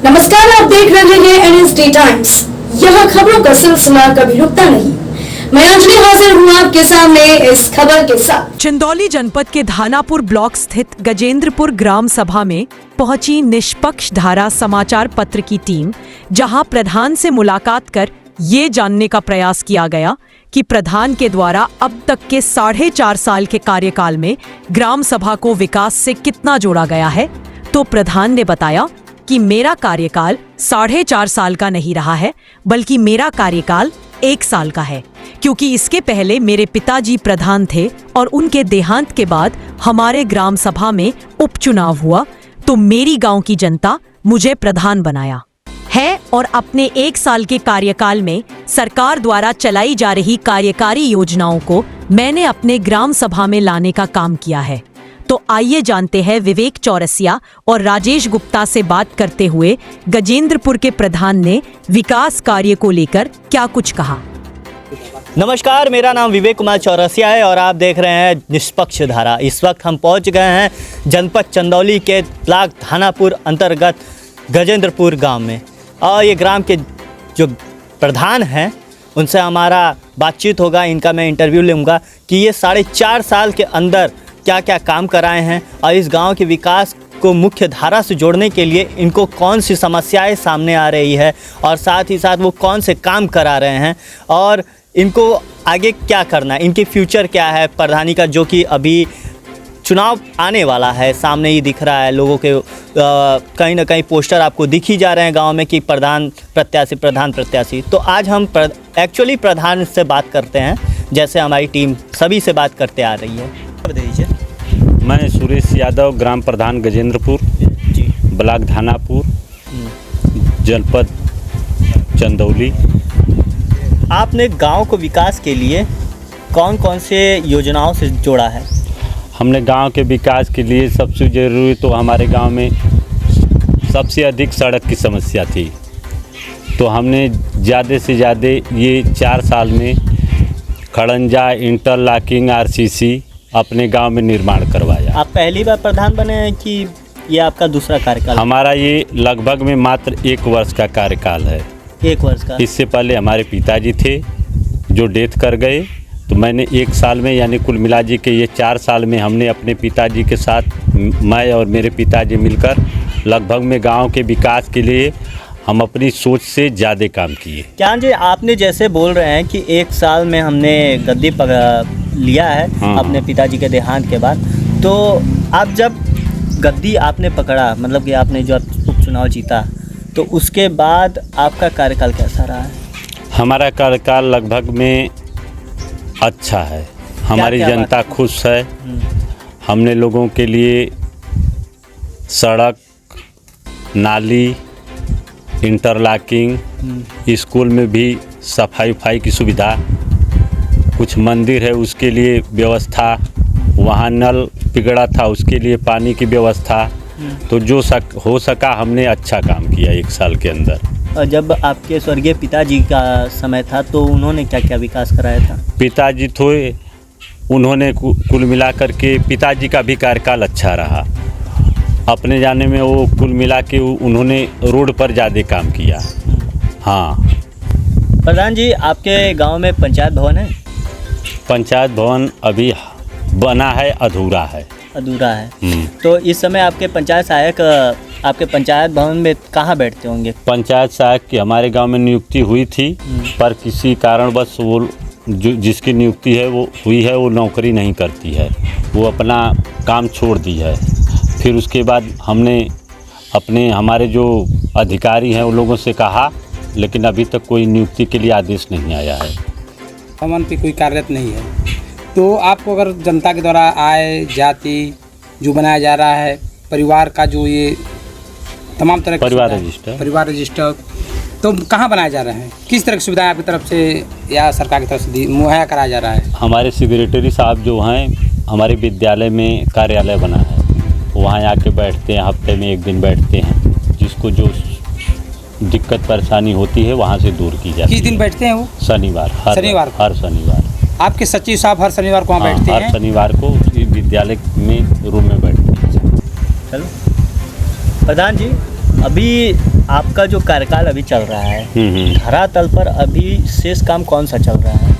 नमस्कार, आप देख रहे हैं एनएसडी टाइम्स। यह खबरों का सिलसिला कभी रुकता नहीं। मैं अंजलि हाजिर हूँ आपके सामने इस खबर के साथ। चंदौली जनपद के धानापुर ब्लॉक स्थित गजेंद्रपुर ग्राम सभा में पहुंची निष्पक्ष धारा समाचार पत्र की टीम, जहां प्रधान से मुलाकात कर ये जानने का प्रयास किया गया कि प्रधान के द्वारा अब तक के 4.5 साल के कार्यकाल में ग्राम सभा को विकास से कितना जोड़ा गया है। तो प्रधान ने बताया कि मेरा कार्यकाल 4.5 साल का नहीं रहा है, बल्कि मेरा कार्यकाल 1 साल का है, क्योंकि इसके पहले मेरे पिताजी प्रधान थे और उनके देहांत के बाद हमारे ग्राम सभा में उपचुनाव हुआ, तो मेरी गांव की जनता मुझे प्रधान बनाया है और अपने 1 साल के कार्यकाल में सरकार द्वारा चलाई जा रही कार्यकारी योजनाओं को मैंने अपने ग्राम सभा में लाने का काम किया है। तो आइए जानते हैं विवेक चौरसिया और राजेश गुप्ता से बात करते हुए गजेंद्रपुर के प्रधान ने विकास कार्य को लेकर क्या कुछ कहा। नमस्कार, मेरा नाम विवेक कुमार चौरसिया है और आप देख रहे हैं निष्पक्ष धारा। इस वक्त हम पहुंच गए हैं जनपद चंदौली के ब्लॉक धानापुर अंतर्गत गजेंद्रपुर गांव में, और ये ग्राम के जो प्रधान हैं उनसे हमारा बातचीत होगा। इनका मैं इंटरव्यू लूँगा कि ये 4.5 साल के अंदर क्या क्या काम कराए हैं और इस गांव के विकास को मुख्य धारा से जोड़ने के लिए इनको कौन सी समस्याएं सामने आ रही है और साथ ही साथ वो कौन से काम करा रहे हैं और इनको आगे क्या करना है, इनकी फ्यूचर क्या है प्रधानी का, जो कि अभी चुनाव आने वाला है, सामने ही दिख रहा है। लोगों के कहीं ना कहीं पोस्टर आपको दिख ही जा रहे हैं गांव में कि प्रधान प्रत्याशी। तो आज हम एक्चुअली प्रधान से बात करते हैं, जैसे हमारी टीम सभी से बात करते आ रही है। दीजिए। मैं सुरेश यादव, ग्राम प्रधान गजेंद्रपुर जी, ब्लॉक धानापुर, जनपद चंदौली। आपने गांव को विकास के लिए कौन कौन से योजनाओं से जोड़ा है? हमने गांव के विकास के लिए सबसे ज़रूरी तो हमारे गांव में सबसे अधिक सड़क की समस्या थी, तो हमने ज़्यादा से ज़्यादा ये 4 साल में खड़ंजा, इंटरलॉकिंग, आरसीसी अपने गांव में निर्माण करवाया। आप पहली बार प्रधान बने हैं कि ये आपका दूसरा कार्यकाल? हमारा ये लगभग में मात्र 1 वर्ष का कार्यकाल है। 1 वर्ष का? इससे पहले हमारे पिताजी थे जो डेथ कर गए, तो मैंने 1 साल में यानी कुल मिला जी के ये 4 साल में हमने अपने पिताजी के साथ, मैं और मेरे पिताजी मिलकर लगभग में गांव के विकास के लिए हम अपनी सोच से ज़्यादा काम किए। क्या जी, आपने जैसे बोल रहे हैं कि 1 साल में हमने गद्दी लिया है अपने पिताजी के देहांत के बाद, तो आप जब गद्दी आपने पकड़ा, मतलब कि आपने जो उपचुनाव जीता, तो उसके बाद आपका कार्यकाल कैसा रहा है? हमारा कार्यकाल लगभग में अच्छा है, हमारी जनता खुश है। हमने लोगों के लिए सड़क, नाली, इंटरलॉकिंग, स्कूल में भी सफाई की सुविधा, कुछ मंदिर है उसके लिए व्यवस्था, वहाँ नल बिगड़ा था उसके लिए पानी की व्यवस्था, तो जो हो सका हमने अच्छा काम किया 1 साल के अंदर। और जब आपके स्वर्गीय पिताजी का समय था तो उन्होंने क्या क्या विकास कराया था? पिताजी थे, उन्होंने कुल मिलाकर के पिताजी का भी कार्यकाल अच्छा रहा। अपने जाने में वो कुल मिला के उन्होंने रोड पर ज़्यादा काम किया। हाँ प्रधान जी, आपके गांव में पंचायत भवन है? पंचायत भवन अभी बना है, अधूरा है। तो इस समय आपके पंचायत सहायक आपके पंचायत भवन में कहाँ बैठते होंगे? पंचायत सहायक की हमारे गांव में नियुक्ति हुई थी, पर किसी कारणवश वो जिसकी नियुक्ति है वो हुई है, वो नौकरी नहीं करती है, वो अपना काम छोड़ दी है। फिर उसके बाद हमने हमारे जो अधिकारी हैं उन लोगों से कहा, लेकिन अभी तक कोई नियुक्ति के लिए आदेश नहीं आया है। भवन पे कोई कार्यरत नहीं है, तो आपको अगर जनता के द्वारा आय जाति जो बनाया जा रहा है, परिवार का जो ये तमाम तरह परिवार रजिस्टर, तो कहाँ बनाया जा रहा है? किस तरह की सुविधाएं आपकी तरफ से या सरकार की तरफ से मुहैया कराया जा रहा है? हमारे सेक्रेटरी साहब जो हैं, हमारे विद्यालय में कार्यालय बना है, वहाँ आके बैठते हैं, हफ्ते में 1 दिन बैठते हैं, जिसको जो दिक्कत परेशानी होती है वहाँ से दूर की जाती है। किस दिन बैठते हैं वो? शनिवार। हर शनिवार। आपके सचिव साहब हर शनिवार को वहाँ बैठते हैं? हर शनिवार को विद्यालय में रूम में बैठते हैं। चलो प्रधान जी, अभी आपका जो कार्यकाल अभी चल रहा है, धरातल पर अभी शेष काम कौन सा चल रहा है?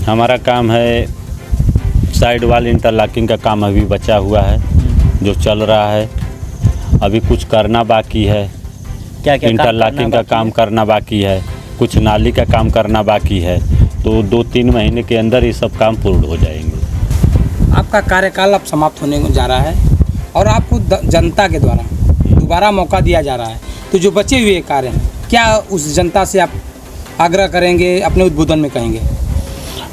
हमारा काम है साइड वाल इंटरलॉकिंग का काम अभी बचा हुआ है जो चल रहा है। अभी कुछ करना बाकी है, क्या क्या इंटरलॉकिंग का काम करना बाकी है, कुछ नाली का काम करना बाकी है। तो 2-3 महीने के अंदर ये सब काम पूर्ण हो जाएंगे। आपका कार्यकाल अब समाप्त होने को जा रहा है और आपको जनता के द्वारा दोबारा मौका दिया जा रहा है, तो जो बचे हुए कार्य हैं क्या उस जनता से आप आग्रह करेंगे, अपने उद्बोधन में कहेंगे?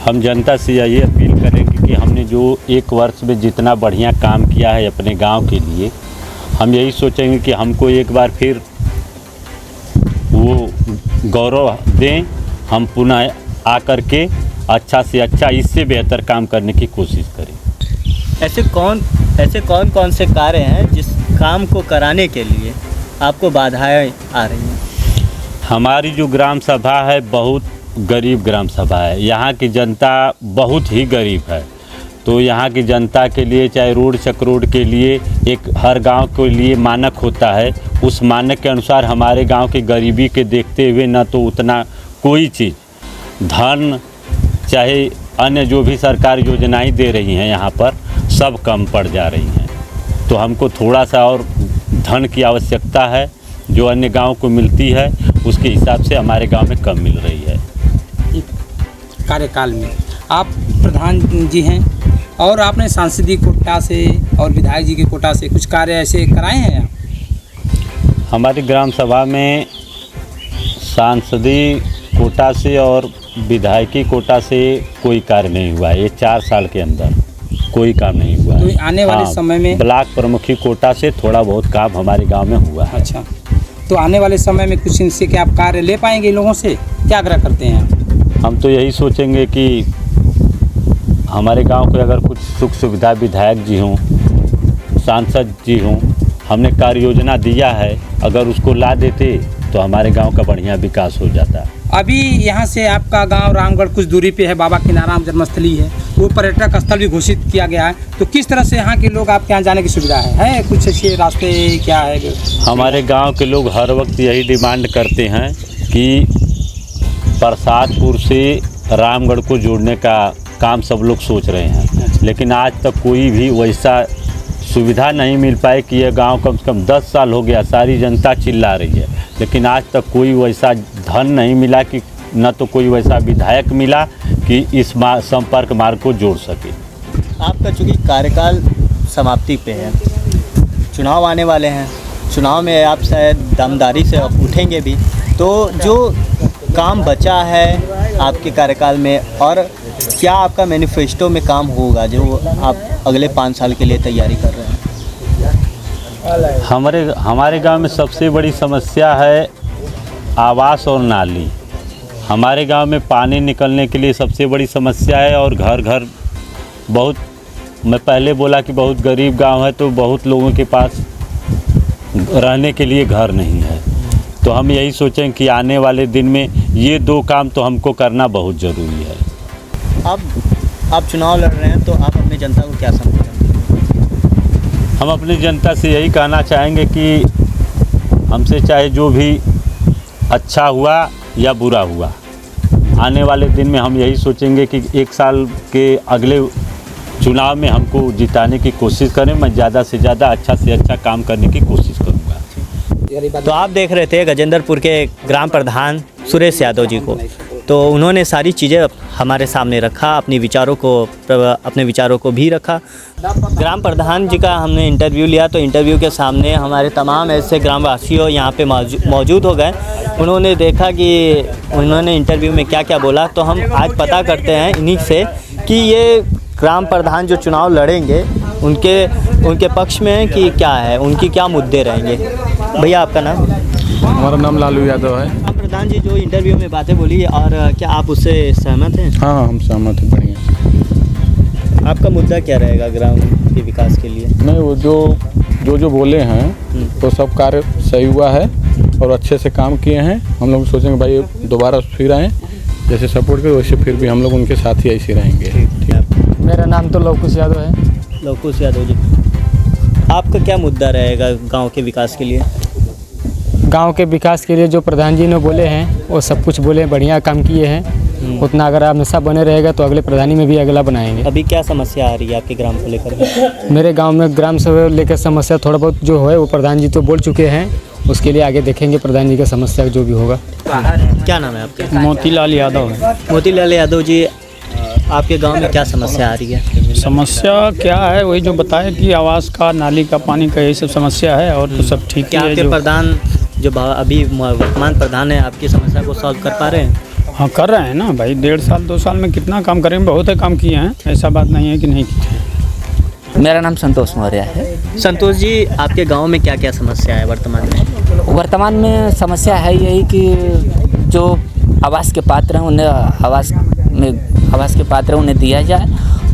हम जनता से यही अपील करेंगे कि हमने जो 1 वर्ष में जितना बढ़िया काम किया है अपने गांव के लिए, हम यही सोचेंगे कि हमको एक बार फिर वो गौरव दें, हम पुनः आकर के अच्छा से अच्छा इससे बेहतर काम करने की कोशिश करें। ऐसे कौन से कार्य हैं जिस काम को कराने के लिए आपको बाधाएं आ रही हैं? हमारी जो ग्राम सभा है बहुत गरीब ग्राम सभा है। यहाँ की जनता बहुत ही गरीब है, तो यहाँ की जनता के लिए चाहे रोड चक्रोड के लिए एक हर गांव के लिए मानक होता है। उस मानक के अनुसार हमारे गांव की गरीबी के देखते हुए न तो उतना कोई चीज़ धन चाहे अन्य जो भी सरकार योजनाएं दे रही हैं यहाँ पर सब कम पड़ जा रही हैं। तो हमको थोड़ा सा और धन की आवश्यकता है, जो अन्य गांव को मिलती है उसके हिसाब से हमारे गांव में कम मिल रही है। कार्यकाल में आप प्रधान जी हैं और आपने सांसदीय कोटा से और विधायक जी के कोटा से कुछ कार्य ऐसे कराए हैं आप? हमारी ग्राम सभा में सांसदीय कोटा से और विधायकी कोटा से कोई कार्य नहीं हुआ है। ये 4 साल के अंदर कोई काम नहीं हुआ है। तो आने वाले समय में ब्लॉक प्रमुखी कोटा से थोड़ा बहुत काम हमारे गांव में हुआ है। अच्छा, तो आने वाले समय में कुछ इनसे क्या आप कार्य ले पाएंगे? लोगों से क्या आग्रह करते हैं आप? हम तो यही सोचेंगे कि हमारे गांव के अगर कुछ सुख सुविधा विधायक जी हों, सांसद जी हों, हमने कार्य योजना दिया है, अगर उसको ला देते तो हमारे गांव का बढ़िया विकास हो जाता। अभी यहाँ से आपका गांव रामगढ़ कुछ दूरी पे है, बाबा किनाराम जन्मस्थली है, वो पर्यटक स्थल भी घोषित किया गया है। तो किस तरह से यहाँ के लोग आपके यहाँ जाने की सुविधा है कुछ ऐसे रास्ते क्या है? हमारे गांव के लोग हर वक्त यही डिमांड करते हैं कि प्रसादपुर से रामगढ़ को जोड़ने का काम सब लोग सोच रहे हैं, लेकिन आज तक कोई भी वैसा सुविधा नहीं मिल पाए कि यह गांव कम से कम 10 साल हो गया, सारी जनता चिल्ला रही है, लेकिन आज तक कोई वैसा धन नहीं मिला कि न तो कोई वैसा विधायक मिला कि इस संपर्क मार्ग को जोड़ सके। आपका चूँकि कार्यकाल समाप्ति पे है, चुनाव आने वाले हैं, चुनाव में आप शायद दमदारी से उठेंगे भी, तो जो काम बचा है आपके कार्यकाल में और क्या आपका मैनिफेस्टो में काम होगा जो आप अगले 5 साल के लिए तैयारी कर रहे हैं? हमारे गांव में सबसे बड़ी समस्या है आवास और नाली। हमारे गांव में पानी निकलने के लिए सबसे बड़ी समस्या है और घर बहुत, मैं पहले बोला कि बहुत गरीब गांव है, तो बहुत लोगों के पास रहने के लिए घर नहीं है। तो हम यही सोचें कि आने वाले दिन में ये 2 काम तो हमको करना बहुत ज़रूरी है। अब आप चुनाव लड़ रहे हैं तो आप अपनी जनता को क्या समझाएंगे? हम अपनी जनता से यही कहना चाहेंगे कि हमसे चाहे जो भी अच्छा हुआ या बुरा हुआ, आने वाले दिन में हम यही सोचेंगे कि 1 साल के अगले चुनाव में हमको जिताने की कोशिश करें। मैं ज़्यादा से ज़्यादा अच्छा से अच्छा काम करने की कोशिश करूँगा। तो आप देख रहे थे गजेंद्रपुर के ग्राम प्रधान सुरेश यादव जी को, तो उन्होंने सारी चीज़ें हमारे सामने रखा, अपने विचारों को भी रखा। ग्राम प्रधान जी का हमने इंटरव्यू लिया, तो इंटरव्यू के सामने हमारे तमाम ऐसे ग्रामवासियों यहाँ पे मौजूद हो गए। उन्होंने देखा कि उन्होंने इंटरव्यू में क्या क्या बोला, तो हम आज पता करते हैं इन्हीं से कि ये ग्राम प्रधान जो चुनाव लड़ेंगे उनके पक्ष में कि क्या है, उनकी क्या मुद्दे रहेंगे। भैया आपका नाम? हमारा नाम लालू यादव है। प्रधान जी जो इंटरव्यू में बातें बोली, और क्या आप उससे सहमत हैं? हाँ, हम सहमत हैं। बढ़िया। आपका मुद्दा क्या रहेगा ग्राम के विकास के लिए? नहीं, वो जो बोले हैं तो सब कार्य सही हुआ है और अच्छे से काम किए हैं। हम लोग सोचेंगे भाई दोबारा फिर आएँ, जैसे सपोर्ट करें वैसे फिर भी हम लोग उनके साथ ही ऐसे रहेंगे। ठीक है। मेरा नाम तो लवकुश यादव है। लवकुश यादव जी, आपका क्या मुद्दा रहेगा गांव के विकास के लिए? गांव के विकास के लिए जो प्रधान जी ने बोले हैं वो सब कुछ बोले, बढ़िया काम किए हैं। उतना अगर हमेशा बने रहेगा तो अगले प्रधानी में भी अगला बनाएंगे। अभी क्या समस्या आ रही है आपके ग्राम को लेकर? मेरे गांव में ग्राम सभा लेकर समस्या थोड़ा बहुत जो है वो प्रधान जी तो बोल चुके हैं, उसके लिए आगे देखेंगे प्रधान जी का समस्या जो भी होगा। क्या नाम है आपके? मोतीलाल यादव है। मोतीलाल यादव जी, आपके गांव में क्या समस्या आ रही है? समस्या क्या है, वही जो बताया कि आवास का, नाली का, पानी का, यही सब समस्या है और तो सब ठीक क्या है। आपके प्रधान जो अभी वर्तमान प्रधान है आपकी समस्या को सॉल्व कर पा रहे हैं? हाँ, कर रहे हैं ना भाई। 1.5 साल 2 साल में कितना काम करेंगे, बहुत है काम किए हैं, ऐसा बात नहीं है कि नहीं किए। मेरा नाम संतोष मौर्य है। संतोष जी, आपके गांव में क्या क्या समस्या है वर्तमान में? वर्तमान में समस्या है यही कि जो आवास के पात्र हैं उन्हें आवास के पात्र उन्हें दिया जाए,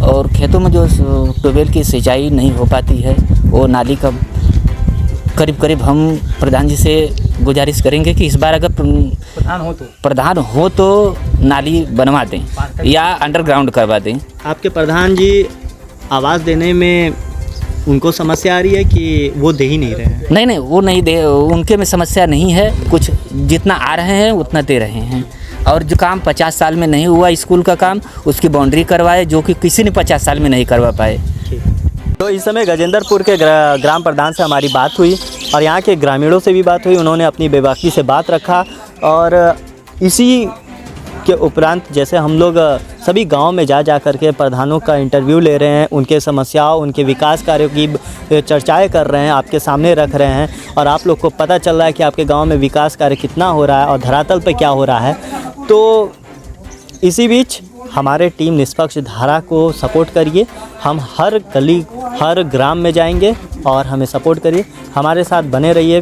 और खेतों में जो ट्यूबवेल की सिंचाई नहीं हो पाती है, वो नाली का करीब हम प्रधान जी से गुजारिश करेंगे कि इस बार अगर प्रधान हो तो नाली बनवा दें या अंडरग्राउंड करवा दें। आपके प्रधान जी आवाज़ देने में उनको समस्या आ रही है कि वो दे ही नहीं रहे हैं? नहीं, वो नहीं दे, उनके में समस्या नहीं है। कुछ जितना आ रहे हैं उतना दे रहे हैं, और जो काम 50 साल में नहीं हुआ स्कूल का काम, उसकी बाउंड्री करवाए, जो कि किसी ने 50 साल में नहीं करवा पाए। तो इस समय गजेंद्रपुर के ग्राम प्रधान से हमारी बात हुई और यहाँ के ग्रामीणों से भी बात हुई। उन्होंने अपनी बेबाकी से बात रखा, और इसी के उपरांत जैसे हम लोग सभी गांव में जा करके प्रधानों का इंटरव्यू ले रहे हैं, उनके समस्याओं, उनके विकास कार्यों की चर्चाएं कर रहे हैं, आपके सामने रख रहे हैं, और आप लोग को पता चल रहा है कि आपके गांव में विकास कार्य कितना हो रहा है और धरातल पे क्या हो रहा है। तो इसी बीच हमारे टीम निष्पक्ष धारा को सपोर्ट करिए। हम हर गली, हर ग्राम में जाएंगे और हमें सपोर्ट करिए, हमारे साथ बने रहिए।